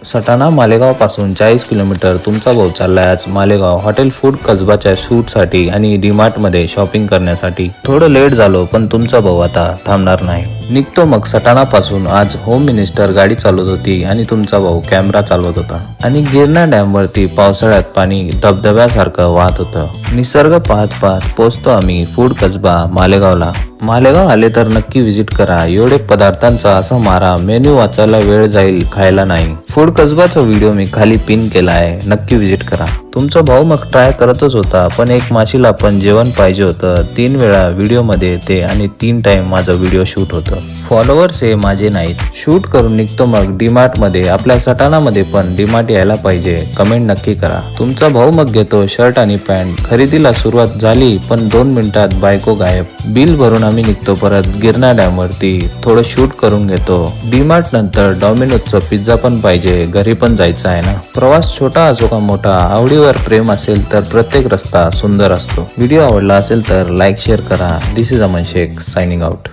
सटाणा मालेगाव पासून 40 किलोमीटर तुमचा भाऊ चाललाय आज मालेगाव हॉटेल फूड कसबाच्या शूटसाठी आणि डीमार्ट मध्ये शॉपिंग करण्यासाठी. थोडं लेट झालो पण तुमचा भाऊ आता थांबणार नाही. निघतो मग सटाणा पासून. आज होम मिनिस्टर गाडी चालवत होती आणि तुमचा भाऊ कॅमेरा चालवत होता. आणि गिरणा डॅम वरती पावसाळ्यात पाणी धबधब्यासारखं वाहत होतं. निसर्ग पाहत पाहत पोहोचतो आम्ही फूड कसबा मालेगावला. मालेगाव आले तर नक्की विजिट करा. एवढे पदार्थांचा असा मारा, मेन्यू वाचायला वेळ जाईल, खायला नाही. फूड कसबाचा व्हिडिओ मी खाली पिन केला आहे, नक्की विजिट करा. तुमचा भाऊ मग ट्राय करतच होता पण एक माशीला पण जेवण पाहिजे होतं. 3 वेळा व्हिडिओ मध्ये येते आणि 3 टाइम माझं व्हिडिओ शूट होतं. फॉलोअर्स हे माझे नाहीत. शूट करून निघतो मग डीमार्ट मध्ये. आपल्या सटाणा मध्ये पण डीमार्ट यायला पाहिजे, कमेंट नक्की करा. तुमचा भाऊ मग घेतो शर्ट आणि पॅन्ट. खरेदीला सुरुवात झाली पण 2 मिनिटात बायको गायब. बिल भरून आम्ही निघतो परत गिरणा डॅम वरती. थोडं शूट करून घेतो. डीमार्ट नंतर डॉमिनोजचा पिझ्झा पण पाहिजे, घरी पण जायचं आहे ना. प्रवास छोटा असो का मोठा, आवडीवर प्रेम असेल तर प्रत्येक रस्ता सुंदर असतो. व्हिडिओ आवडला असेल तर लाईक शेअर करा. This is Aman Shaikh signing out.